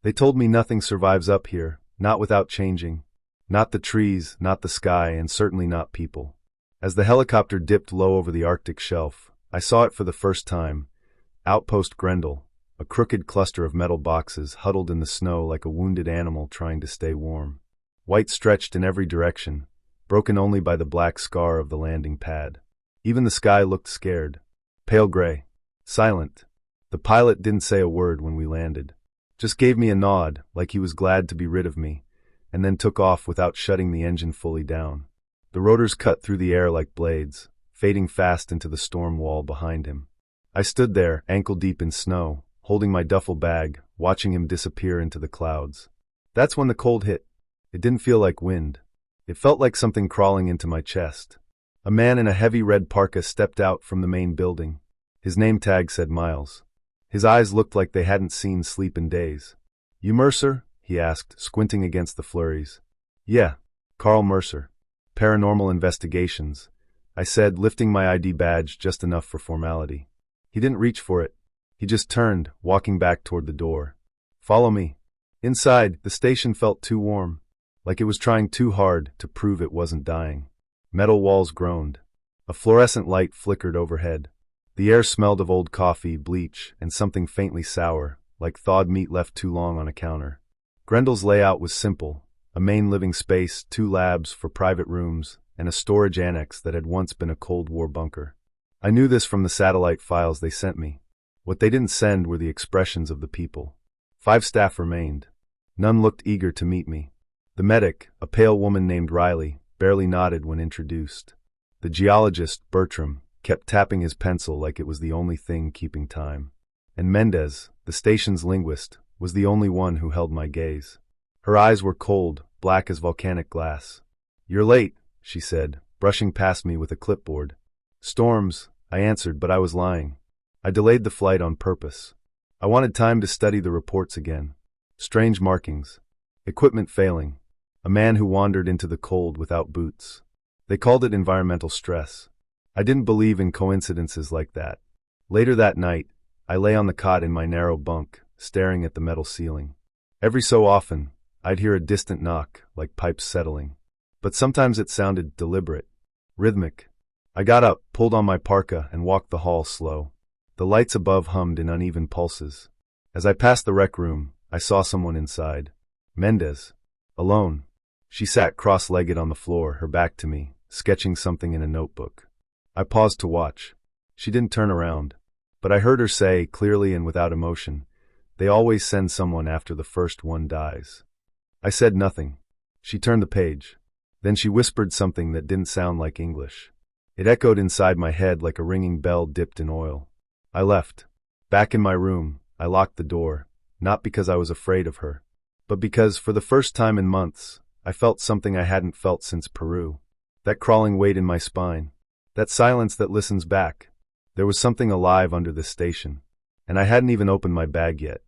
They told me nothing survives up here, not without changing. Not the trees, not the sky, and certainly not people. As the helicopter dipped low over the Arctic shelf, I saw it for the first time. Outpost Grendel, a crooked cluster of metal boxes huddled in the snow like a wounded animal trying to stay warm. White stretched in every direction, broken only by the black scar of the landing pad. Even the sky looked scared. Pale gray. Silent. The pilot didn't say a word when we landed. Just gave me a nod, like he was glad to be rid of me, and then took off without shutting the engine fully down. The rotors cut through the air like blades, fading fast into the storm wall behind him. I stood there, ankle-deep in snow, holding my duffel bag, watching him disappear into the clouds. That's when the cold hit. It didn't feel like wind. It felt like something crawling into my chest. A man in a heavy red parka stepped out from the main building. His name tag said Miles. His eyes looked like they hadn't seen sleep in days. "You Mercer?" he asked, squinting against the flurries. "Yeah, Carl Mercer. Paranormal Investigations," I said, lifting my ID badge just enough for formality. He didn't reach for it. He just turned, walking back toward the door. "Follow me." Inside, the station felt too warm, like it was trying too hard to prove it wasn't dying. Metal walls groaned. A fluorescent light flickered overhead. The air smelled of old coffee, bleach, and something faintly sour, like thawed meat left too long on a counter. Grendel's layout was simple: a main living space, 2 labs for private rooms, and a storage annex that had once been a Cold War bunker. I knew this from the satellite files they sent me. What they didn't send were the expressions of the people. 5 staff remained. None looked eager to meet me. The medic, a pale woman named Riley, barely nodded when introduced. The geologist, Bertram, kept tapping his pencil like it was the only thing keeping time. And Mendez, the station's linguist, was the only one who held my gaze. Her eyes were cold, black as volcanic glass. "You're late," she said, brushing past me with a clipboard. "Storms," I answered, but I was lying. I delayed the flight on purpose. I wanted time to study the reports again. Strange markings. Equipment failing. A man who wandered into the cold without boots. They called it environmental stress. I didn't believe in coincidences like that. Later that night, I lay on the cot in my narrow bunk, staring at the metal ceiling. Every so often, I'd hear a distant knock, like pipes settling. But sometimes it sounded deliberate, rhythmic. I got up, pulled on my parka, and walked the hall slow. The lights above hummed in uneven pulses. As I passed the rec room, I saw someone inside. Mendez. Alone. She sat cross-legged on the floor, her back to me, sketching something in a notebook. I paused to watch. She didn't turn around. But I heard her say, clearly and without emotion, "They always send someone after the first one dies." I said nothing. She turned the page. Then she whispered something that didn't sound like English. It echoed inside my head like a ringing bell dipped in oil. I left. Back in my room, I locked the door, not because I was afraid of her, but because, for the first time in months, I felt something I hadn't felt since Peru. That crawling weight in my spine. That silence that listens back. There was something alive under this station. And I hadn't even opened my bag yet.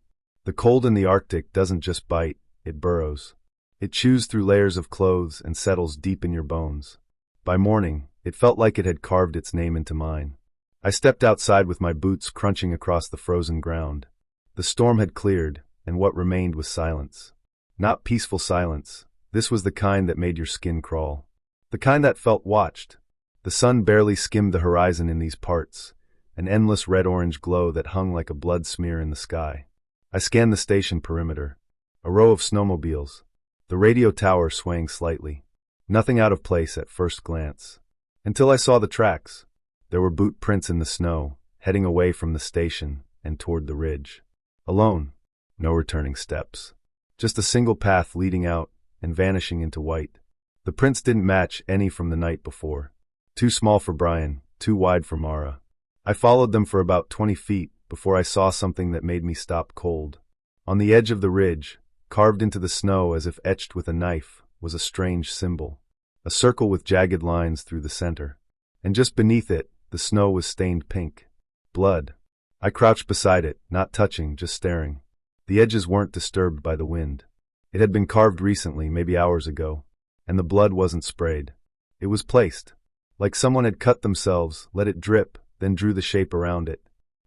The cold in the Arctic doesn't just bite, it burrows. It chews through layers of clothes and settles deep in your bones. By morning, it felt like it had carved its name into mine. I stepped outside with my boots crunching across the frozen ground. The storm had cleared, and what remained was silence. Not peaceful silence. This was the kind that made your skin crawl. The kind that felt watched. The sun barely skimmed the horizon in these parts, an endless red-orange glow that hung like a blood smear in the sky. I scanned the station perimeter. A row of snowmobiles. The radio tower swaying slightly. Nothing out of place at first glance. Until I saw the tracks. There were boot prints in the snow, heading away from the station and toward the ridge. Alone. No returning steps. Just a single path leading out and vanishing into white. The prints didn't match any from the night before. Too small for Brian, too wide for Mara. I followed them for about 20 feet before I saw something that made me stop cold. On the edge of the ridge, carved into the snow as if etched with a knife, was a strange symbol. A circle with jagged lines through the center. And just beneath it, the snow was stained pink. Blood. I crouched beside it, not touching, just staring. The edges weren't disturbed by the wind. It had been carved recently, maybe hours ago, and the blood wasn't sprayed. It was placed. Like someone had cut themselves, let it drip, then drew the shape around it.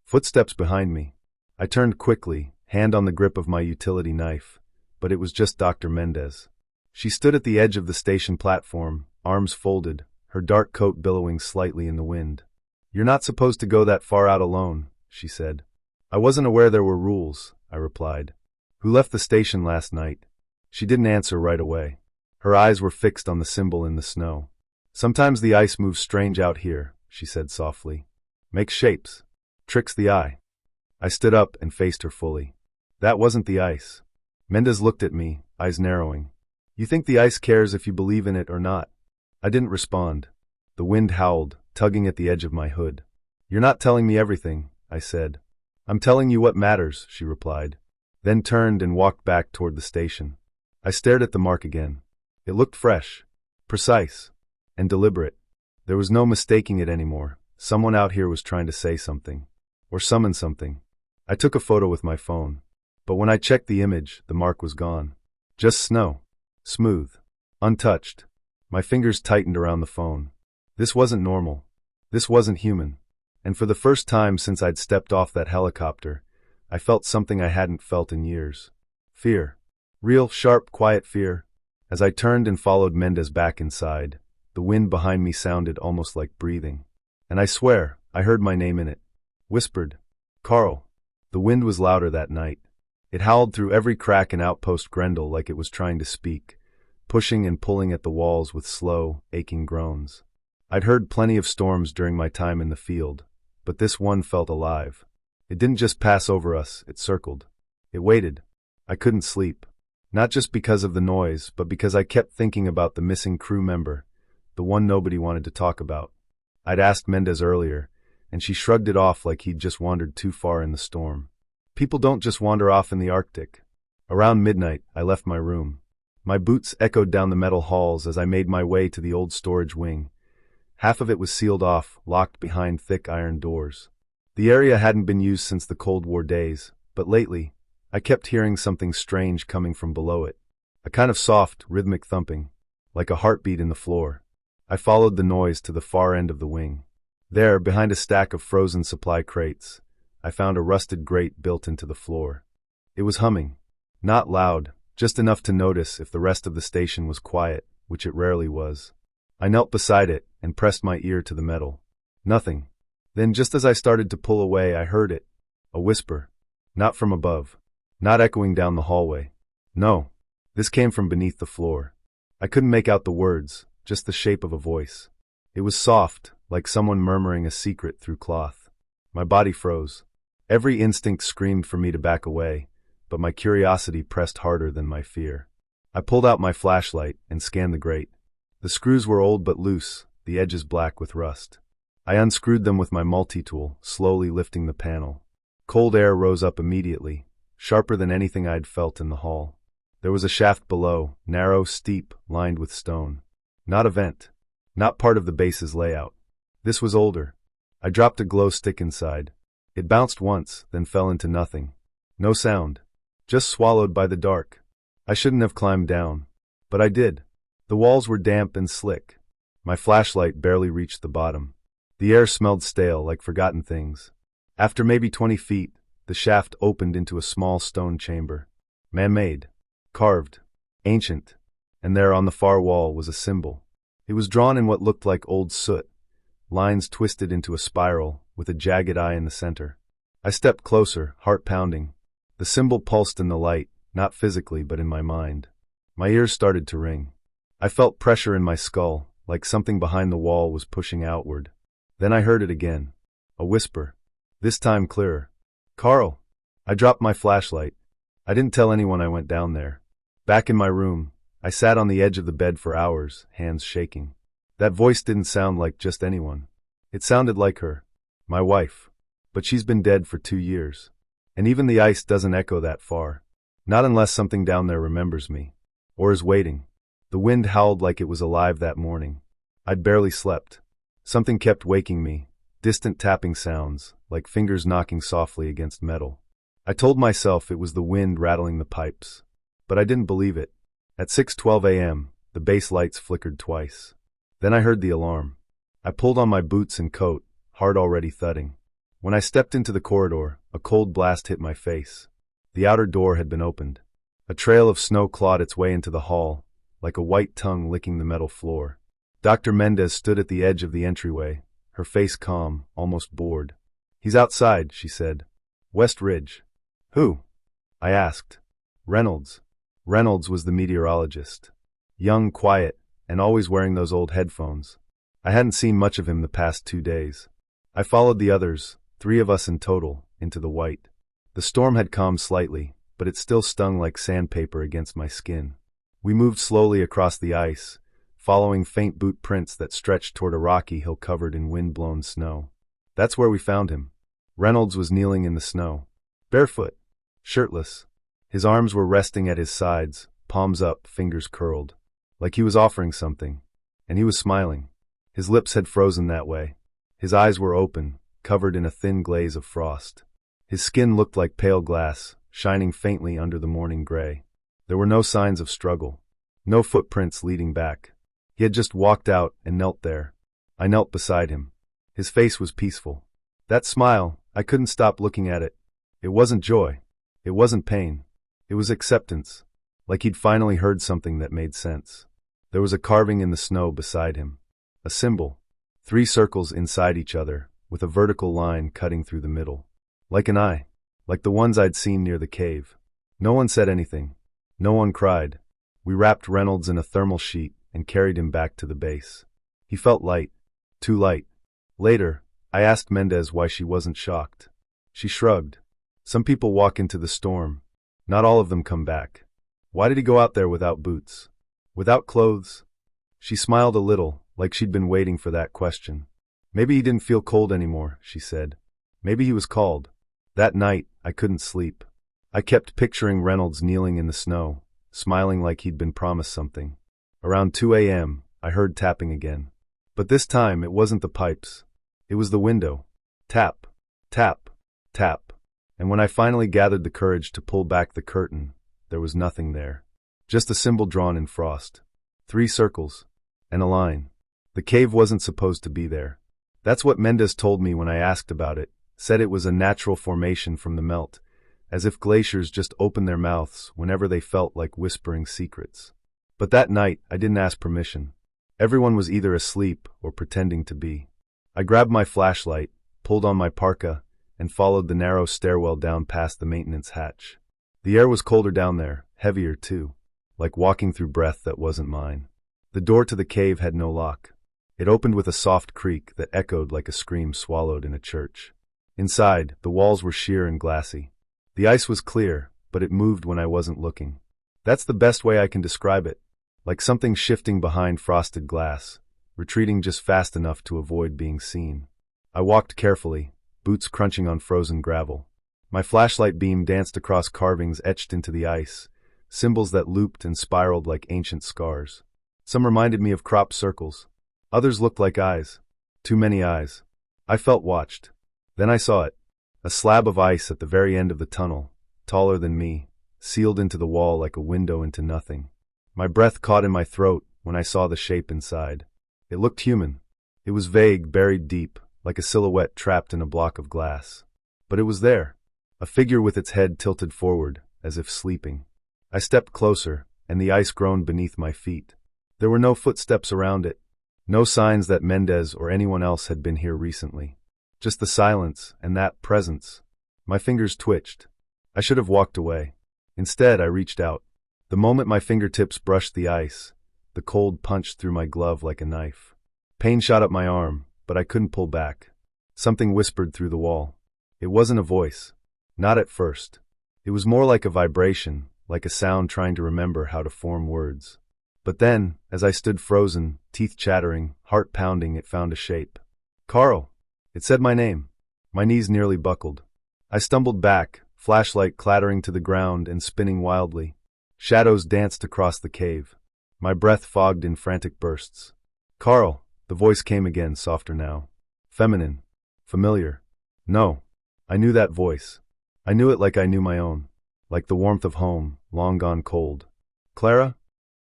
Footsteps behind me. I turned quickly, hand on the grip of my utility knife, but it was just Dr. Mendez. She stood at the edge of the station platform, arms folded, her dark coat billowing slightly in the wind. "You're not supposed to go that far out alone," she said. "I wasn't aware there were rules," I replied. "Who left the station last night?" She didn't answer right away. Her eyes were fixed on the symbol in the snow. "Sometimes the ice moves strange out here," she said softly. "Makes shapes. Tricks the eye." I stood up and faced her fully. "That wasn't the ice." Mendez looked at me, eyes narrowing. "You think the ice cares if you believe in it or not?" I didn't respond. The wind howled, tugging at the edge of my hood. "You're not telling me everything," I said. "I'm telling you what matters," she replied, then turned and walked back toward the station. I stared at the mark again. It looked fresh, precise, and deliberate. There was no mistaking it anymore. Someone out here was trying to say something, or summon something. I took a photo with my phone, but when I checked the image, the mark was gone. Just snow. Smooth. Untouched. My fingers tightened around the phone. This wasn't normal. This wasn't human. And for the first time since I'd stepped off that helicopter, I felt something I hadn't felt in years. Fear. Real, sharp, quiet fear. As I turned and followed Mendez back inside, the wind behind me sounded almost like breathing. And I swear, I heard my name in it. Whispered. "Carl." The wind was louder that night. It howled through every crack in Outpost Grendel like it was trying to speak, pushing and pulling at the walls with slow, aching groans. I'd heard plenty of storms during my time in the field, but this one felt alive. It didn't just pass over us, it circled. It waited. I couldn't sleep. Not just because of the noise, but because I kept thinking about the missing crew member, the one nobody wanted to talk about. I'd asked Mendez earlier, and she shrugged it off like he'd just wandered too far in the storm. People don't just wander off in the Arctic. Around midnight, I left my room. My boots echoed down the metal halls as I made my way to the old storage wing. Half of it was sealed off, locked behind thick iron doors. The area hadn't been used since the Cold War days, but lately, I kept hearing something strange coming from below it. A kind of soft, rhythmic thumping, like a heartbeat in the floor. I followed the noise to the far end of the wing. There, behind a stack of frozen supply crates, I found a rusted grate built into the floor. It was humming. Not loud, just enough to notice if the rest of the station was quiet, which it rarely was. I knelt beside it and pressed my ear to the metal. Nothing. Then just as I started to pull away, I heard it. A whisper. Not from above. Not echoing down the hallway. No. This came from beneath the floor. I couldn't make out the words, just the shape of a voice. It was soft, like someone murmuring a secret through cloth. My body froze. Every instinct screamed for me to back away, but my curiosity pressed harder than my fear. I pulled out my flashlight and scanned the grate. The screws were old but loose, the edges black with rust. I unscrewed them with my multi-tool, slowly lifting the panel. Cold air rose up immediately, sharper than anything I'd felt in the hall. There was a shaft below, narrow, steep, lined with stone. Not a vent. Not part of the base's layout. This was older. I dropped a glow stick inside. It bounced once, then fell into nothing. No sound. Just swallowed by the dark. I shouldn't have climbed down. But I did. The walls were damp and slick. My flashlight barely reached the bottom. The air smelled stale, like forgotten things. After maybe 20 feet, the shaft opened into a small stone chamber. Man-made. Carved. Ancient. And there on the far wall was a symbol. It was drawn in what looked like old soot. Lines twisted into a spiral, with a jagged eye in the center. I stepped closer, heart pounding. The symbol pulsed in the light, not physically but in my mind. My ears started to ring. I felt pressure in my skull, like something behind the wall was pushing outward. Then I heard it again. A whisper. This time clearer. "Carl!" I dropped my flashlight. I didn't tell anyone I went down there. Back in my room, I sat on the edge of the bed for hours, hands shaking. That voice didn't sound like just anyone. It sounded like her. My wife. But she's been dead for 2 years. And even the ice doesn't echo that far. Not unless something down there remembers me. Or is waiting. The wind howled like it was alive that morning. I'd barely slept. Something kept waking me. Distant tapping sounds, like fingers knocking softly against metal. I told myself it was the wind rattling the pipes. But I didn't believe it. At 6:12 a.m., the base lights flickered twice. Then I heard the alarm. I pulled on my boots and coat, heart already thudding. When I stepped into the corridor, a cold blast hit my face. The outer door had been opened. A trail of snow clawed its way into the hall, like a white tongue licking the metal floor. Dr. Mendez stood at the edge of the entryway, her face calm, almost bored. "He's outside," she said. "West Ridge." "Who?" I asked. "Reynolds." Reynolds was the meteorologist. Young, quiet, and always wearing those old headphones. I hadn't seen much of him the past 2 days. I followed the others, 3 of us in total, into the white. The storm had calmed slightly, but it still stung like sandpaper against my skin. We moved slowly across the ice, following faint boot prints that stretched toward a rocky hill covered in wind-blown snow. That's where we found him. Reynolds was kneeling in the snow, barefoot, shirtless. His arms were resting at his sides, palms up, fingers curled, like he was offering something. And he was smiling. His lips had frozen that way. His eyes were open, covered in a thin glaze of frost. His skin looked like pale glass, shining faintly under the morning gray. There were no signs of struggle. No footprints leading back. He had just walked out and knelt there. I knelt beside him. His face was peaceful. That smile, I couldn't stop looking at it. It wasn't joy. It wasn't pain. It was acceptance, like he'd finally heard something that made sense. There was a carving in the snow beside him. A symbol. 3 circles inside each other, with a vertical line cutting through the middle. Like an eye. Like the ones I'd seen near the cave. No one said anything. No one cried. We wrapped Reynolds in a thermal sheet and carried him back to the base. He felt light. Too light. Later, I asked Mendez why she wasn't shocked. She shrugged. Some people walk into the storm. Not all of them come back. Why did he go out there without boots? Without clothes? She smiled a little, like she'd been waiting for that question. Maybe he didn't feel cold anymore, she said. Maybe he was called. That night, I couldn't sleep. I kept picturing Reynolds kneeling in the snow, smiling like he'd been promised something. Around 2 a.m., I heard tapping again. But this time, it wasn't the pipes. It was the window. Tap, tap, tap. And when I finally gathered the courage to pull back the curtain, there was nothing there. Just a symbol drawn in frost. 3 circles. And a line. The cave wasn't supposed to be there. That's what Mendez told me when I asked about it, said it was a natural formation from the melt, as if glaciers just opened their mouths whenever they felt like whispering secrets. But that night, I didn't ask permission. Everyone was either asleep or pretending to be. I grabbed my flashlight, pulled on my parka, and followed the narrow stairwell down past the maintenance hatch. The air was colder down there, heavier too, like walking through breath that wasn't mine. The door to the cave had no lock. It opened with a soft creak that echoed like a scream swallowed in a church. Inside, the walls were sheer and glassy. The ice was clear, but it moved when I wasn't looking. That's the best way I can describe it. Like something shifting behind frosted glass, retreating just fast enough to avoid being seen. I walked carefully, boots crunching on frozen gravel. My flashlight beam danced across carvings etched into the ice, symbols that looped and spiraled like ancient scars. Some reminded me of crop circles. Others looked like eyes. Too many eyes. I felt watched. Then I saw it. A slab of ice at the very end of the tunnel, taller than me, sealed into the wall like a window into nothing. My breath caught in my throat when I saw the shape inside. It looked human. It was vague, buried deep, like a silhouette trapped in a block of glass. But it was there. A figure with its head tilted forward, as if sleeping. I stepped closer, and the ice groaned beneath my feet. There were no footsteps around it. No signs that Mendez or anyone else had been here recently. Just the silence and that presence. My fingers twitched. I should have walked away. Instead, I reached out. The moment my fingertips brushed the ice, the cold punched through my glove like a knife. Pain shot up my arm, but I couldn't pull back. Something whispered through the wall. It wasn't a voice. Not at first. It was more like a vibration, like a sound trying to remember how to form words. But then, as I stood frozen, teeth chattering, heart pounding, it found a shape. Carl! It said my name. My knees nearly buckled. I stumbled back, flashlight clattering to the ground and spinning wildly. Shadows danced across the cave. My breath fogged in frantic bursts. Carl! The voice came again, softer now. Feminine. Familiar. No. I knew that voice. I knew it like I knew my own. Like the warmth of home, long gone cold. Clara?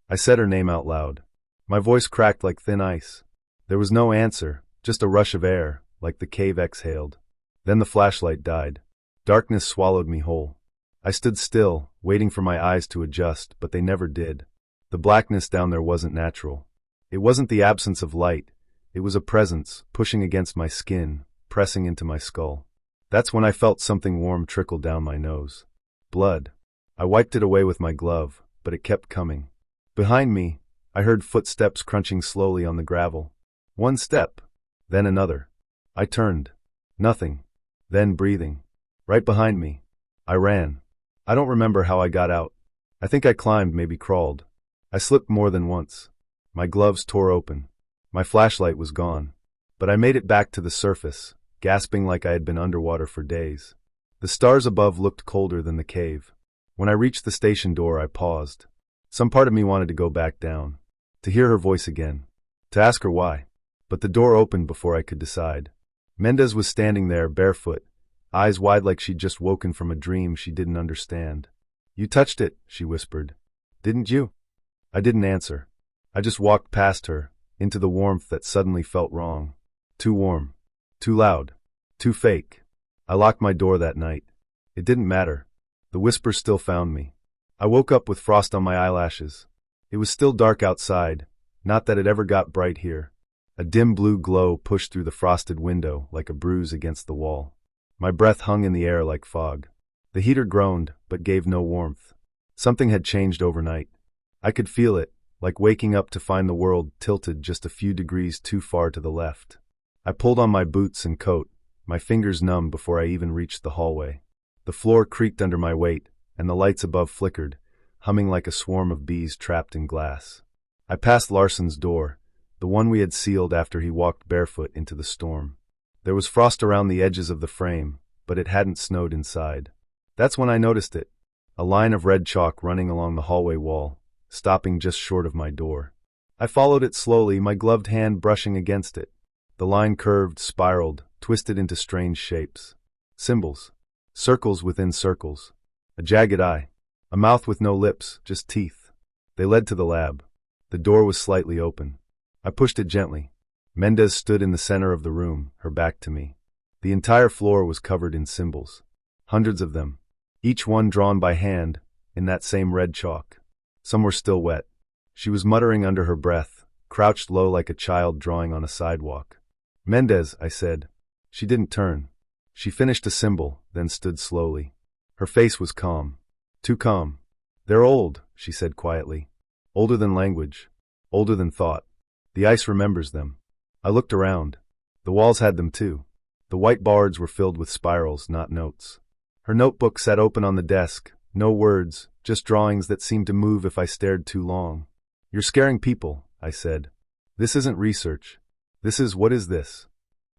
I said her name out loud. My voice cracked like thin ice. There was no answer, just a rush of air, like the cave exhaled. Then the flashlight died. Darkness swallowed me whole. I stood still, waiting for my eyes to adjust, but they never did. The blackness down there wasn't natural. It wasn't the absence of light. It was a presence, pushing against my skin, pressing into my skull. That's when I felt something warm trickle down my nose. Blood. I wiped it away with my glove, but it kept coming. Behind me, I heard footsteps crunching slowly on the gravel. One step, then another. I turned. Nothing. Then breathing. Right behind me. I ran. I don't remember how I got out. I think I climbed, maybe crawled. I slipped more than once. My gloves tore open. My flashlight was gone. But I made it back to the surface, gasping like I had been underwater for days. The stars above looked colder than the cave. When I reached the station door, I paused. Some part of me wanted to go back down, to hear her voice again, to ask her why. But the door opened before I could decide. Mendez was standing there, barefoot, eyes wide like she'd just woken from a dream she didn't understand. "You touched it," she whispered. "Didn't you?" I didn't answer. I just walked past her, into the warmth that suddenly felt wrong. Too warm. Too loud. Too fake. I locked my door that night. It didn't matter. The whisper still found me. I woke up with frost on my eyelashes. It was still dark outside, not that it ever got bright here. A dim blue glow pushed through the frosted window like a bruise against the wall. My breath hung in the air like fog. The heater groaned, but gave no warmth. Something had changed overnight. I could feel it, like waking up to find the world tilted just a few degrees too far to the left. I pulled on my boots and coat, my fingers numb before I even reached the hallway. The floor creaked under my weight, and the lights above flickered, humming like a swarm of bees trapped in glass. I passed Larson's door, the one we had sealed after he walked barefoot into the storm. There was frost around the edges of the frame, but it hadn't snowed inside. That's when I noticed it, a line of red chalk running along the hallway wall, stopping just short of my door. I followed it slowly, my gloved hand brushing against it. The line curved, spiraled, twisted into strange shapes. Symbols. Circles within circles. A jagged eye. A mouth with no lips, just teeth. They led to the lab. The door was slightly open. I pushed it gently. Mendez stood in the center of the room, her back to me. The entire floor was covered in symbols. Hundreds of them. Each one drawn by hand, in that same red chalk. Some were still wet. She was muttering under her breath, crouched low like a child drawing on a sidewalk. "Mendez," I said. She didn't turn. She finished a symbol, then stood slowly. Her face was calm. Too calm. "They're old," she said quietly. "Older than language. Older than thought. The ice remembers them." I looked around. The walls had them too. The white boards were filled with spirals, not notes. Her notebook sat open on the desk. No words, just drawings that seemed to move if I stared too long. "You're scaring people," I said. "This isn't research. What is this?"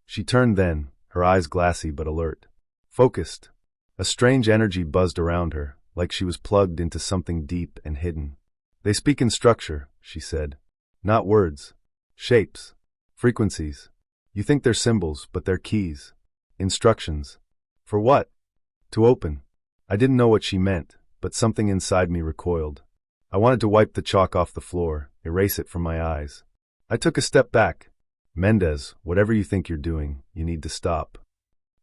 She turned then, her eyes glassy but alert. Focused. A strange energy buzzed around her, like she was plugged into something deep and hidden. "They speak in structure," she said. "Not words. Shapes. Frequencies. You think they're symbols, but they're keys. Instructions. For what? To open." I didn't know what she meant, but something inside me recoiled. I wanted to wipe the chalk off the floor, erase it from my eyes. I took a step back. "Mendez, whatever you think you're doing, you need to stop."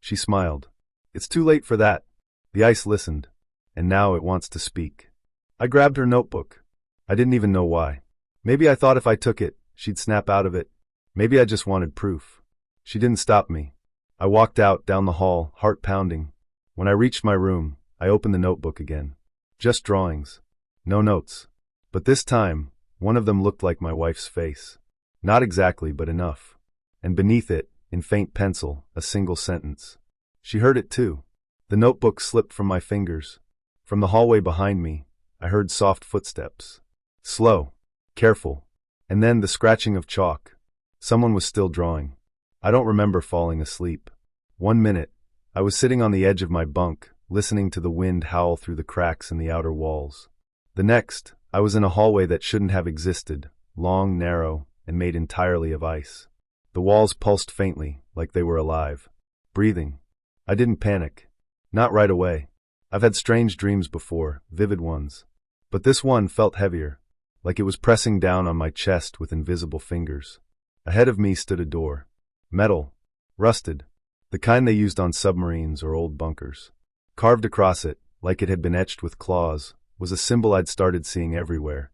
She smiled. "It's too late for that." The ice listened, and now it wants to speak. I grabbed her notebook. I didn't even know why. Maybe I thought if I took it, she'd snap out of it. Maybe I just wanted proof. She didn't stop me. I walked out, down the hall, heart pounding. When I reached my room, I opened the notebook again. Just drawings. No notes. But this time, one of them looked like my wife's face. Not exactly, but enough. And beneath it, in faint pencil, a single sentence. She heard it too. The notebook slipped from my fingers. From the hallway behind me, I heard soft footsteps. Slow. Careful. And then the scratching of chalk. Someone was still drawing. I don't remember falling asleep. 1 minute, I was sitting on the edge of my bunk, listening to the wind howl through the cracks in the outer walls. The next, I was in a hallway that shouldn't have existed, long, narrow, and made entirely of ice. The walls pulsed faintly, like they were alive. Breathing. I didn't panic. Not right away. I've had strange dreams before, vivid ones. But this one felt heavier, like it was pressing down on my chest with invisible fingers. Ahead of me stood a door. Metal. Rusted. The kind they used on submarines or old bunkers. Carved across it, like it had been etched with claws, was a symbol I'd started seeing everywhere.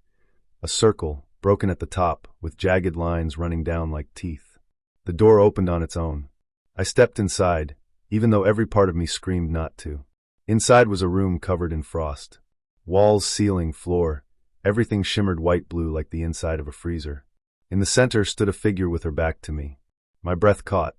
A circle, broken at the top, with jagged lines running down like teeth. The door opened on its own. I stepped inside, even though every part of me screamed not to. Inside was a room covered in frost. Walls, ceiling, floor, everything shimmered white-blue like the inside of a freezer. In the center stood a figure with her back to me. My breath caught.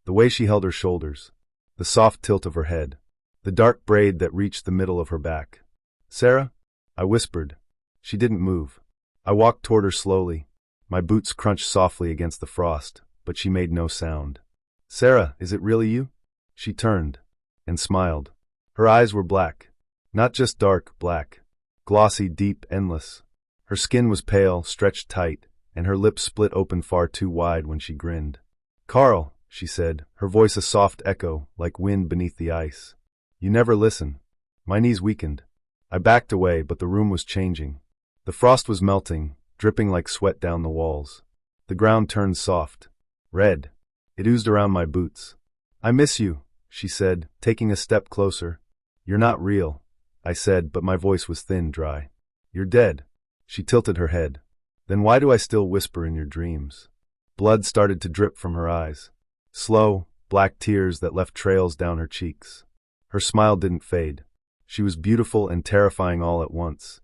The way she held her shoulders. The soft tilt of her head. The dark braid that reached the middle of her back. "Sarah?" I whispered. She didn't move. I walked toward her slowly. My boots crunched softly against the frost, but she made no sound. "Sarah, is it really you?" She turned and smiled. Her eyes were black. Not just dark, black. Glossy, deep, endless. Her skin was pale, stretched tight, and her lips split open far too wide when she grinned. "Carl," she said, her voice a soft echo, like wind beneath the ice. "You never listen." My knees weakened. I backed away, but the room was changing. The frost was melting, dripping like sweat down the walls. The ground turned soft. Red. It oozed around my boots. "I miss you," she said, taking a step closer. "You're not real," I said, but my voice was thin, dry. "You're dead." She tilted her head. "Then why do I still whisper in your dreams?" Blood started to drip from her eyes. Slow, black tears that left trails down her cheeks. Her smile didn't fade. She was beautiful and terrifying all at once,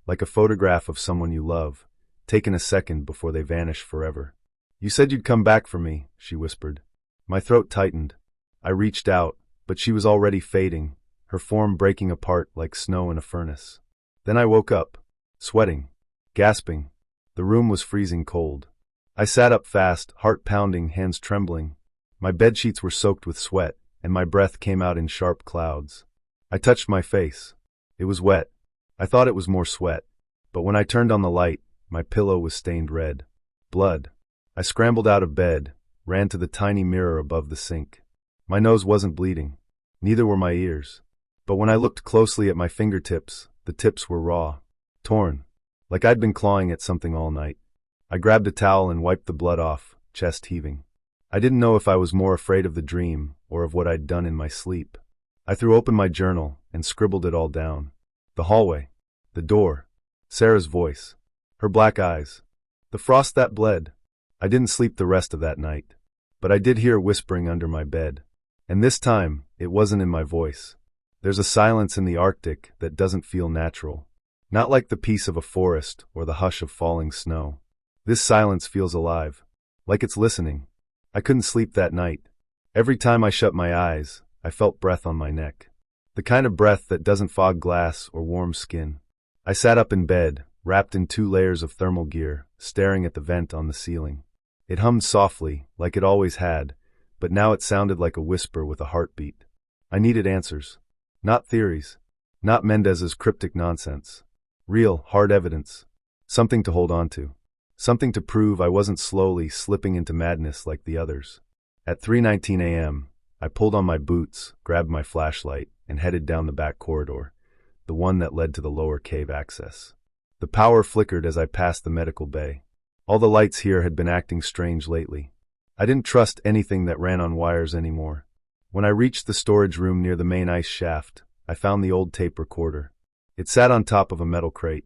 like a photograph of someone you love, taken a second before they vanish forever. "You said you'd come back for me," she whispered. My throat tightened. I reached out, but she was already fading, her form breaking apart like snow in a furnace. Then I woke up, sweating, gasping. The room was freezing cold. I sat up fast, heart pounding, hands trembling. My bedsheets were soaked with sweat, and my breath came out in sharp clouds. I touched my face. It was wet. I thought it was more sweat. But when I turned on the light, my pillow was stained red. Blood. I scrambled out of bed, ran to the tiny mirror above the sink. My nose wasn't bleeding. Neither were my ears. But when I looked closely at my fingertips, the tips were raw. Torn. Like I'd been clawing at something all night. I grabbed a towel and wiped the blood off, chest heaving. I didn't know if I was more afraid of the dream or of what I'd done in my sleep. I threw open my journal and scribbled it all down. The hallway. The door. Sarah's voice. Her black eyes. The frost that bled. I didn't sleep the rest of that night. But I did hear whispering under my bed. And this time, it wasn't in my voice. There's a silence in the Arctic that doesn't feel natural. Not like the peace of a forest or the hush of falling snow. This silence feels alive. Like it's listening. I couldn't sleep that night. Every time I shut my eyes, I felt breath on my neck. The kind of breath that doesn't fog glass or warm skin. I sat up in bed, wrapped in 2 layers of thermal gear, staring at the vent on the ceiling. It hummed softly, like it always had, but now it sounded like a whisper with a heartbeat. I needed answers. Not theories. Not Mendez's cryptic nonsense. Real, hard evidence. Something to hold on to. Something to prove I wasn't slowly slipping into madness like the others. At 3:19 a.m., I pulled on my boots, grabbed my flashlight, and headed down the back corridor, the one that led to the lower cave access. The power flickered as I passed the medical bay. All the lights here had been acting strange lately. I didn't trust anything that ran on wires anymore. When I reached the storage room near the main ice shaft, I found the old tape recorder. It sat on top of a metal crate,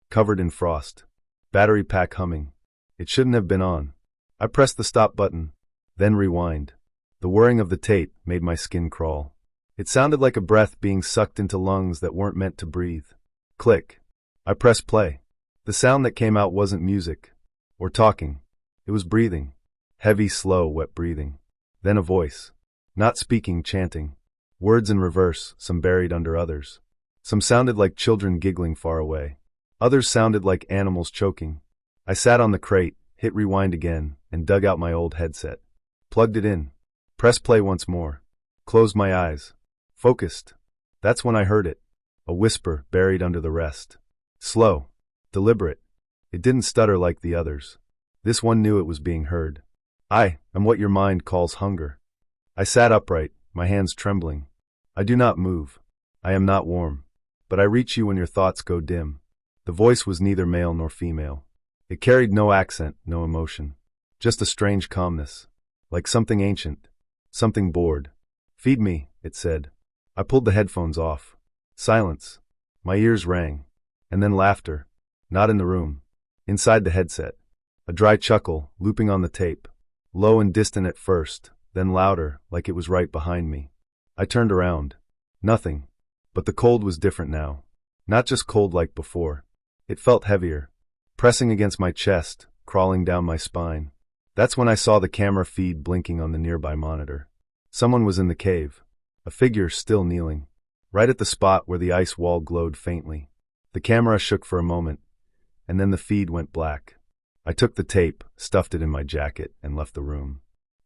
covered in frost. Battery pack humming. It shouldn't have been on. I pressed the stop button, then rewind. The whirring of the tape made my skin crawl. It sounded like a breath being sucked into lungs that weren't meant to breathe. Click. I pressed play. The sound that came out wasn't music or talking. It was breathing. Heavy, slow, wet breathing. Then a voice. Not speaking, chanting. Words in reverse, some buried under others. Some sounded like children giggling far away. Others sounded like animals choking. I sat on the crate, hit rewind again, and dug out my old headset. Plugged it in. Pressed play once more. Closed my eyes. Focused. That's when I heard it. A whisper buried under the rest. Slow. Deliberate. It didn't stutter like the others. This one knew it was being heard. I am what your mind calls hunger. I sat upright, my hands trembling. I do not move. I am not warm. But I reach you when your thoughts go dim. The voice was neither male nor female. It carried no accent, no emotion. Just a strange calmness. Like something ancient. Something bored. Feed me, it said. I pulled the headphones off. Silence. My ears rang. And then laughter. Not in the room. Inside the headset. A dry chuckle, looping on the tape. Low and distant at first, then louder, like it was right behind me. I turned around. Nothing. But the cold was different now. Not just cold like before. It felt heavier. Pressing against my chest, crawling down my spine. That's when I saw the camera feed blinking on the nearby monitor. Someone was in the cave. A figure still kneeling. Right at the spot where the ice wall glowed faintly. The camera shook for a moment, and then the feed went black. I took the tape, stuffed it in my jacket, and left the room.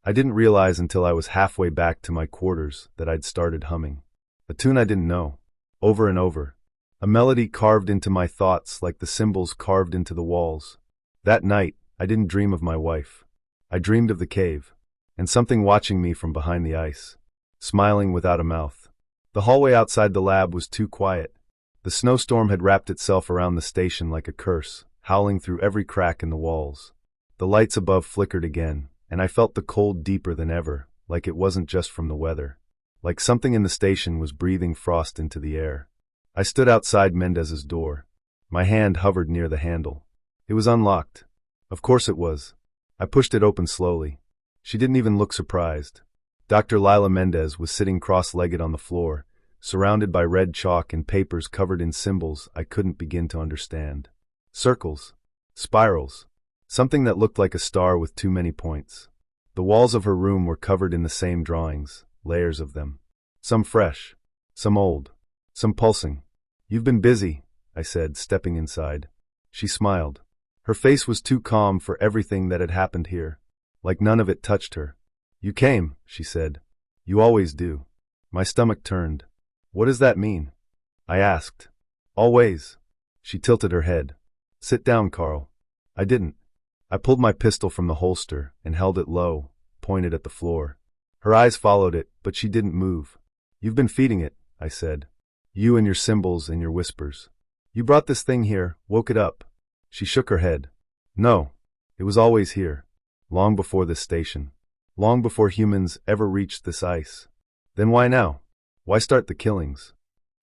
I didn't realize until I was halfway back to my quarters that I'd started humming. A tune I didn't know. Over and over. A melody carved into my thoughts like the symbols carved into the walls. That night, I didn't dream of my wife. I dreamed of the cave, and something watching me from behind the ice, smiling without a mouth. The hallway outside the lab was too quiet. The snowstorm had wrapped itself around the station like a curse, howling through every crack in the walls. The lights above flickered again, and I felt the cold deeper than ever, like it wasn't just from the weather. Like something in the station was breathing frost into the air. I stood outside Mendez's door. My hand hovered near the handle. It was unlocked. Of course it was. I pushed it open slowly. She didn't even look surprised. Dr. Lila Mendez was sitting cross-legged on the floor, surrounded by red chalk and papers covered in symbols I couldn't begin to understand. Circles. Spirals. Something that looked like a star with too many points. The walls of her room were covered in the same drawings, layers of them. Some fresh. Some old. Some pulsing. "You've been busy," I said, stepping inside. She smiled. Her face was too calm for everything that had happened here, like none of it touched her. "You came," she said. "You always do." My stomach turned. "What does that mean?" I asked. "Always." She tilted her head. "Sit down, Carl." I didn't. I pulled my pistol from the holster and held it low, pointed at the floor. Her eyes followed it, but she didn't move. "You've been feeding it," I said. "You and your symbols and your whispers. You brought this thing here, woke it up." She shook her head. "No. It was always here. Long before this station. Long before humans ever reached this ice. Then why now? Why start the killings?"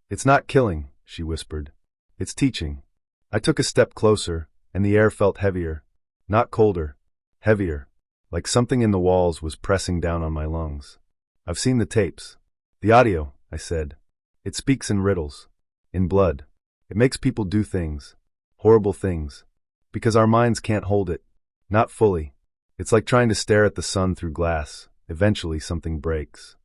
"It's not killing," she whispered. "It's teaching." I took a step closer, and the air felt heavier. Not colder. Heavier. Like something in the walls was pressing down on my lungs. "I've seen the tapes. The audio," I said. "It speaks in riddles. In blood. It makes people do things. Horrible things. Because our minds can't hold it. Not fully. It's like trying to stare at the sun through glass. Eventually something breaks."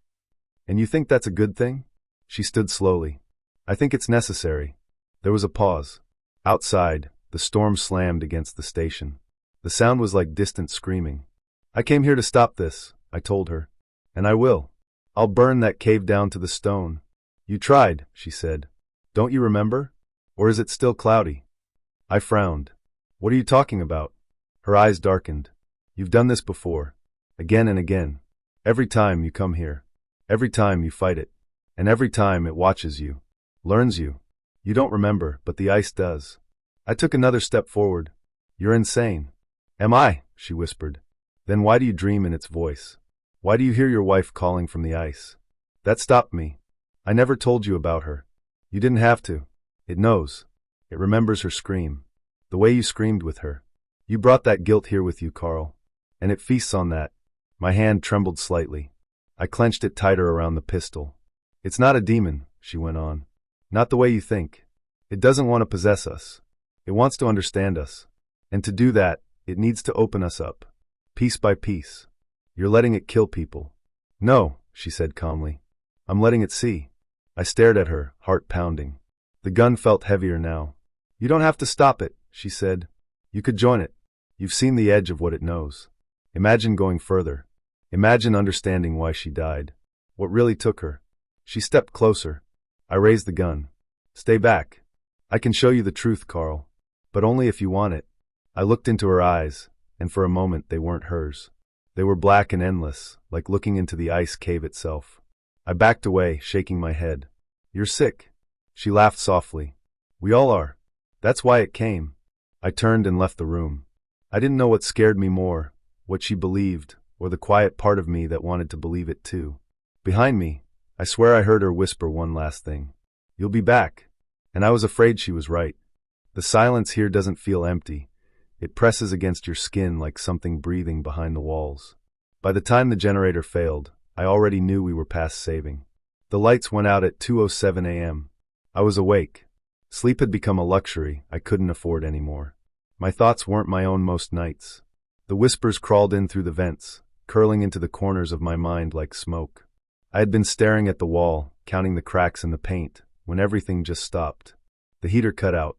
"And you think that's a good thing?" She stood slowly. "I think it's necessary." There was a pause. Outside, the storm slammed against the station. The sound was like distant screaming. "I came here to stop this," I told her. "And I will. I'll burn that cave down to the stone." "You tried," she said. "Don't you remember? Or is it still cloudy?" I frowned. "What are you talking about?" Her eyes darkened. "You've done this before. Again and again. Every time you come here. Every time you fight it. And every time it watches you. Learns you. You don't remember, but the ice does." I took another step forward. "You're insane." "Am I?" she whispered. "Then why do you dream in its voice? Why do you hear your wife calling from the ice?" That stopped me. "I never told you about her." "You didn't have to. It knows. It remembers her scream. The way you screamed with her. You brought that guilt here with you, Carl. And it feasts on that." My hand trembled slightly. I clenched it tighter around the pistol. "It's not a demon," she went on. "Not the way you think. It doesn't want to possess us. It wants to understand us. And to do that, it needs to open us up. Piece by piece. You're letting it kill people." "No," she said calmly. "I'm letting it see." I stared at her, heart pounding. The gun felt heavier now. "You don't have to stop it," she said. "You could join it. You've seen the edge of what it knows. Imagine going further. Imagine understanding why she died. What really took her." She stepped closer. I raised the gun. "Stay back. I can show you the truth, Carl. But only if you want it." I looked into her eyes, and for a moment they weren't hers. They were black and endless, like looking into the ice cave itself. I backed away, shaking my head. "You're sick." She laughed softly. "We all are. That's why it came." I turned and left the room. I didn't know what scared me more, what she believed, or the quiet part of me that wanted to believe it too. Behind me, I swear I heard her whisper one last thing. You'll be back. And I was afraid she was right. The silence here doesn't feel empty. It presses against your skin like something breathing behind the walls. By the time the generator failed, I already knew we were past saving. The lights went out at 2:07 a.m. I was awake. Sleep had become a luxury I couldn't afford anymore. My thoughts weren't my own most nights. The whispers crawled in through the vents, curling into the corners of my mind like smoke. I had been staring at the wall, counting the cracks in the paint, when everything just stopped. The heater cut out.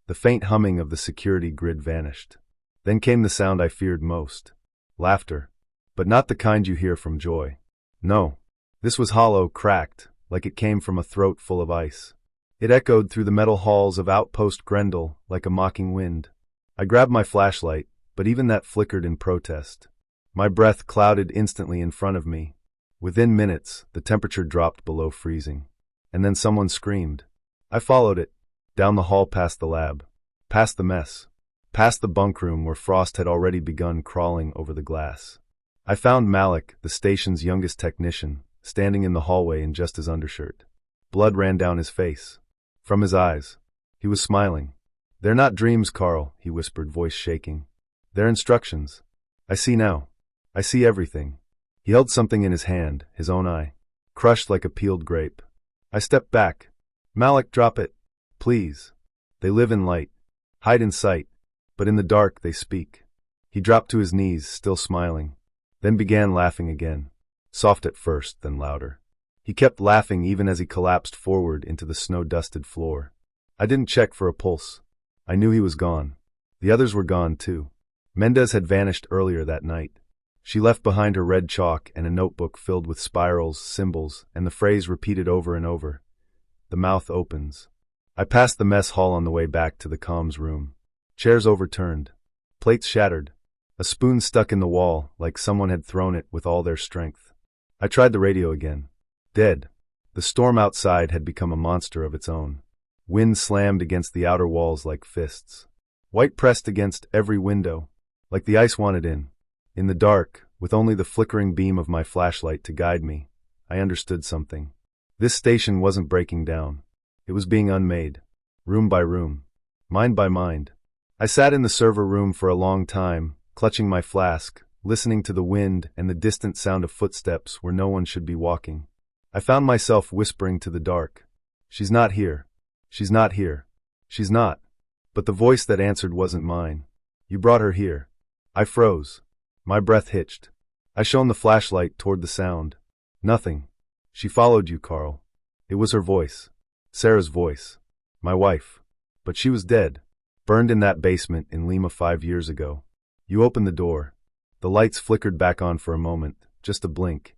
The faint humming of the security grid vanished. Then came the sound I feared most. Laughter. But not the kind you hear from joy. No. This was hollow, cracked, like it came from a throat full of ice. It echoed through the metal halls of Outpost Grendel like a mocking wind. I grabbed my flashlight, but even that flickered in protest. My breath clouded instantly in front of me. Within minutes, the temperature dropped below freezing. And then someone screamed. I followed it, down the hall past the lab, past the mess, past the bunk room where frost had already begun crawling over the glass. I found Malik, the station's youngest technician, standing in the hallway in just his undershirt. Blood ran down his face. From his eyes. He was smiling. "They're not dreams, Carl," he whispered, voice shaking. "They're instructions. I see now. I see everything." He held something in his hand, his own eye, crushed like a peeled grape. I stepped back. "Malik, drop it. Please. They live in light. Hide in sight. But in the dark they speak." He dropped to his knees, still smiling. Then began laughing again. Soft at first, then louder. He kept laughing even as he collapsed forward into the snow-dusted floor. I didn't check for a pulse. I knew he was gone. The others were gone too. Mendez had vanished earlier that night. She left behind her red chalk and a notebook filled with spirals, symbols, and the phrase repeated over and over. "The mouth opens." I passed the mess hall on the way back to the comms room. Chairs overturned. Plates shattered. A spoon stuck in the wall like someone had thrown it with all their strength. I tried the radio again. Dead. The storm outside had become a monster of its own. Wind slammed against the outer walls like fists. White pressed against every window, like the ice wanted in. In the dark, with only the flickering beam of my flashlight to guide me, I understood something. This station wasn't breaking down. It was being unmade. Room by room. Mind by mind. I sat in the server room for a long time, clutching my flask, listening to the wind and the distant sound of footsteps where no one should be walking. I found myself whispering to the dark. "She's not here. She's not here. She's not." But the voice that answered wasn't mine. "You brought her here." I froze. My breath hitched. I shone the flashlight toward the sound. Nothing. "She followed you, Carl." It was her voice. Sarah's voice. My wife. But she was dead. Burned in that basement in Lima 5 years ago. You opened the door. The lights flickered back on for a moment, just a blink.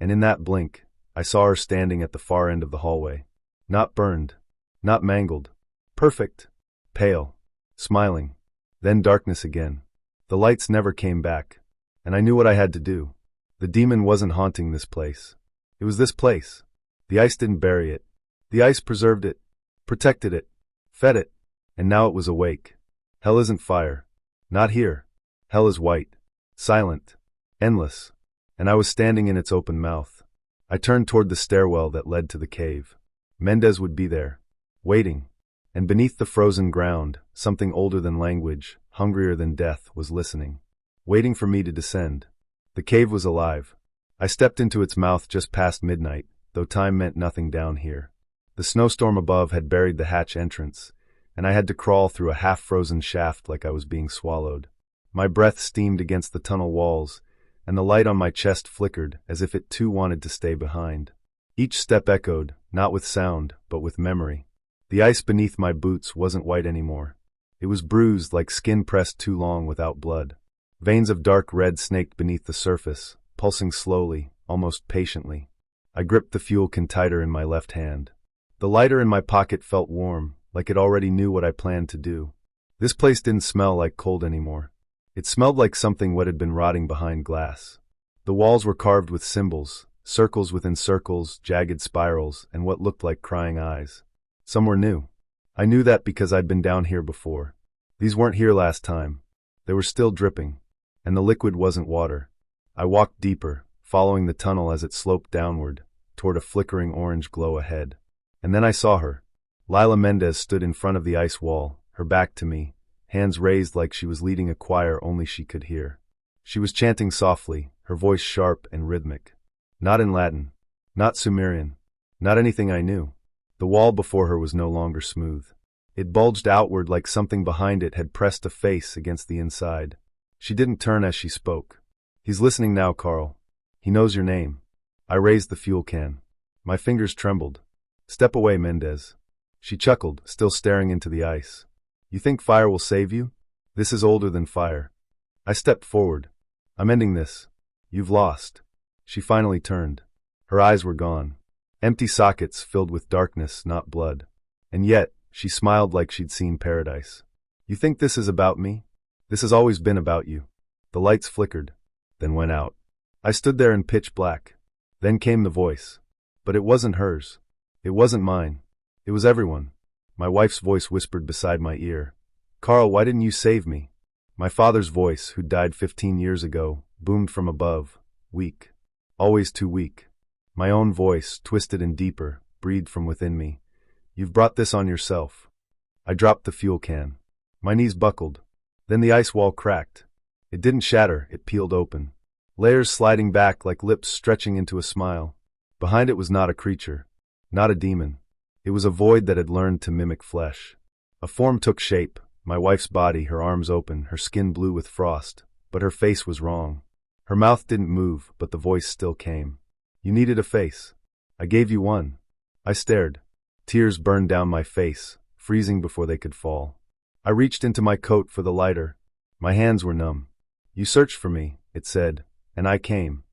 And in that blink, I saw her standing at the far end of the hallway. Not burned. Not mangled. Perfect. Pale. Smiling. Then darkness again. The lights never came back. And I knew what I had to do. The demon wasn't haunting this place. It was this place. The ice didn't bury it. The ice preserved it. Protected it. Fed it. And now it was awake. Hell isn't fire. Not here. Hell is white. Silent. Endless. And I was standing in its open mouth. I turned toward the stairwell that led to the cave. Mendez would be there. Waiting. And beneath the frozen ground, something older than language, hungrier than death, was listening. Waiting for me to descend. The cave was alive. I stepped into its mouth just past midnight, though time meant nothing down here. The snowstorm above had buried the hatch entrance, and I had to crawl through a half-frozen shaft like I was being swallowed. My breath steamed against the tunnel walls, and the light on my chest flickered as if it too wanted to stay behind. Each step echoed, not with sound, but with memory. The ice beneath my boots wasn't white anymore. It was bruised like skin pressed too long without blood. Veins of dark red snaked beneath the surface, pulsing slowly, almost patiently. I gripped the fuel can tighter in my left hand. The lighter in my pocket felt warm, like it already knew what I planned to do. This place didn't smell like cold anymore. It smelled like something what had been rotting behind glass. The walls were carved with symbols, circles within circles, jagged spirals, and what looked like crying eyes. Some were new. I knew that because I'd been down here before. These weren't here last time. They were still dripping. And the liquid wasn't water. I walked deeper, following the tunnel as it sloped downward, toward a flickering orange glow ahead. And then I saw her. Lila Mendez stood in front of the ice wall, her back to me, hands raised like she was leading a choir only she could hear. She was chanting softly, her voice sharp and rhythmic. Not in Latin, not Sumerian, not anything I knew. The wall before her was no longer smooth. It bulged outward like something behind it had pressed a face against the inside. She didn't turn as she spoke. He's listening now, Carl. He knows your name. I raised the fuel can. My fingers trembled. Step away, Mendez. She chuckled, still staring into the ice. You think fire will save you? This is older than fire. I stepped forward. I'm ending this. You've lost. She finally turned. Her eyes were gone. Empty sockets filled with darkness, not blood. And yet, she smiled like she'd seen paradise. You think this is about me? This has always been about you. The lights flickered, then went out. I stood there in pitch black. Then came the voice. But it wasn't hers. It wasn't mine. It was everyone. My wife's voice whispered beside my ear. Carl, why didn't you save me? My father's voice, who died 15 years ago, boomed from above, weak. Always too weak. My own voice, twisted and deeper, breathed from within me. You've brought this on yourself. I dropped the fuel can. My knees buckled. Then the ice wall cracked. It didn't shatter, it peeled open. Layers sliding back like lips stretching into a smile. Behind it was not a creature. Not a demon. It was a void that had learned to mimic flesh. A form took shape, my wife's body, her arms open, her skin blue with frost, but her face was wrong. Her mouth didn't move, but the voice still came. You needed a face. I gave you one. I stared. Tears burned down my face, freezing before they could fall. I reached into my coat for the lighter. My hands were numb. You searched for me, it said, and I came.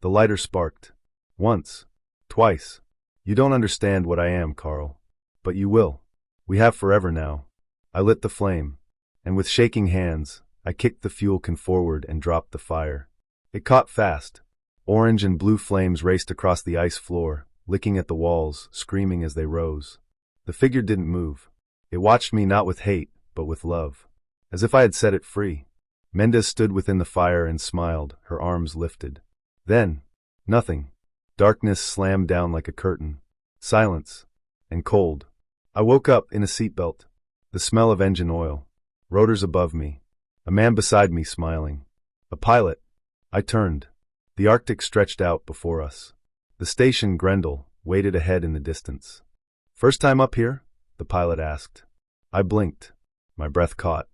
The lighter sparked. Once. Twice. You don't understand what I am, Carl. But you will. We have forever now. I lit the flame. And with shaking hands, I kicked the fuel can forward and dropped the fire. It caught fast. Orange and blue flames raced across the ice floor, licking at the walls, screaming as they rose. The figure didn't move. It watched me not with hate, but with love. As if I had set it free. Mendez stood within the fire and smiled, her arms lifted. Then, nothing. Darkness slammed down like a curtain. Silence. And cold. I woke up in a seatbelt. The smell of engine oil. Rotors above me. A man beside me smiling. A pilot. I turned. The Arctic stretched out before us. The station, Grendel, waited ahead in the distance. First time up here? The pilot asked. I blinked. My breath caught.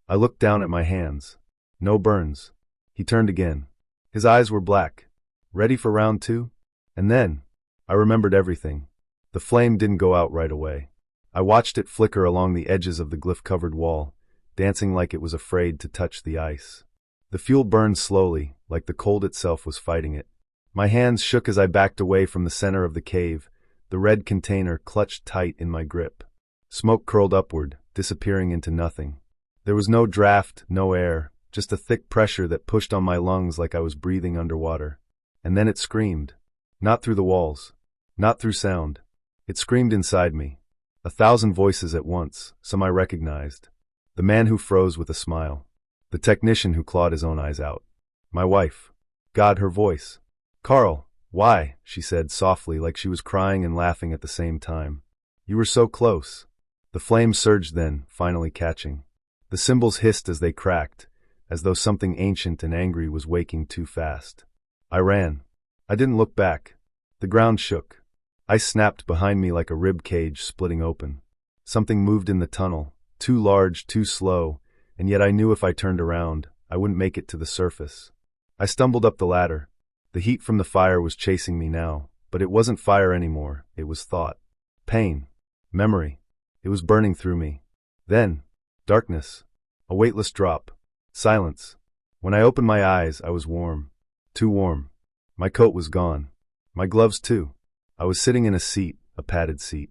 I looked down at my hands. No burns. He turned again. His eyes were black. Ready for round two? And then, I remembered everything. The flame didn't go out right away. I watched it flicker along the edges of the glyph-covered wall, dancing like it was afraid to touch the ice. The fuel burned slowly, like the cold itself was fighting it. My hands shook as I backed away from the center of the cave, the red container clutched tight in my grip. Smoke curled upward, disappearing into nothing. There was no draft, no air, just a thick pressure that pushed on my lungs like I was breathing underwater. And then it screamed. Not through the walls. Not through sound. It screamed inside me. 1,000 voices at once, some I recognized. The man who froze with a smile. The technician who clawed his own eyes out. My wife. God, her voice. Carl, why? She said softly, like she was crying and laughing at the same time. You were so close. The flame surged then, finally catching. The cymbals hissed as they cracked, as though something ancient and angry was waking too fast. I ran. I didn't look back. The ground shook. Ice snapped behind me like a rib cage splitting open. Something moved in the tunnel, too large, too slow, and yet I knew if I turned around, I wouldn't make it to the surface. I stumbled up the ladder. The heat from the fire was chasing me now, but it wasn't fire anymore, it was thought. Pain. Memory. It was burning through me. Then, darkness. A weightless drop. Silence. When I opened my eyes, I was warm. Too warm. My coat was gone. My gloves too. I was sitting in a seat, a padded seat.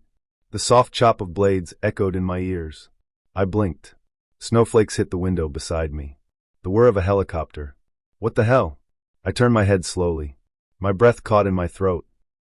The soft chop of blades echoed in my ears. I blinked. Snowflakes hit the window beside me. The whir of a helicopter. What the hell? I turned my head slowly. My breath caught in my throat.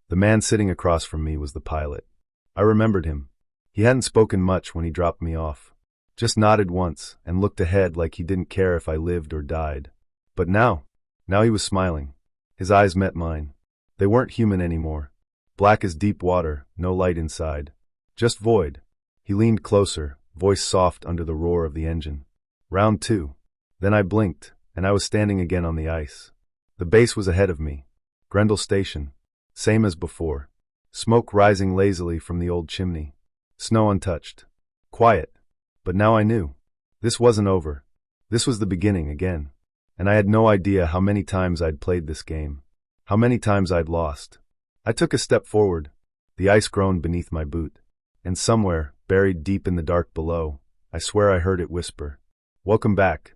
The man sitting across from me was the pilot. I remembered him. He hadn't spoken much when he dropped me off. Just nodded once and looked ahead like he didn't care if I lived or died. But now he was smiling. His eyes met mine. They weren't human anymore. Black as deep water, no light inside. Just void. He leaned closer, voice soft under the roar of the engine. Round 2. Then I blinked, and I was standing again on the ice. The base was ahead of me. Grendel Station. Same as before. Smoke rising lazily from the old chimney. Snow untouched. Quiet. But now I knew. This wasn't over. This was the beginning again. And I had no idea how many times I'd played this game. How many times I'd lost. I took a step forward. The ice groaned beneath my boot. And somewhere, buried deep in the dark below, I swear I heard it whisper. Welcome back,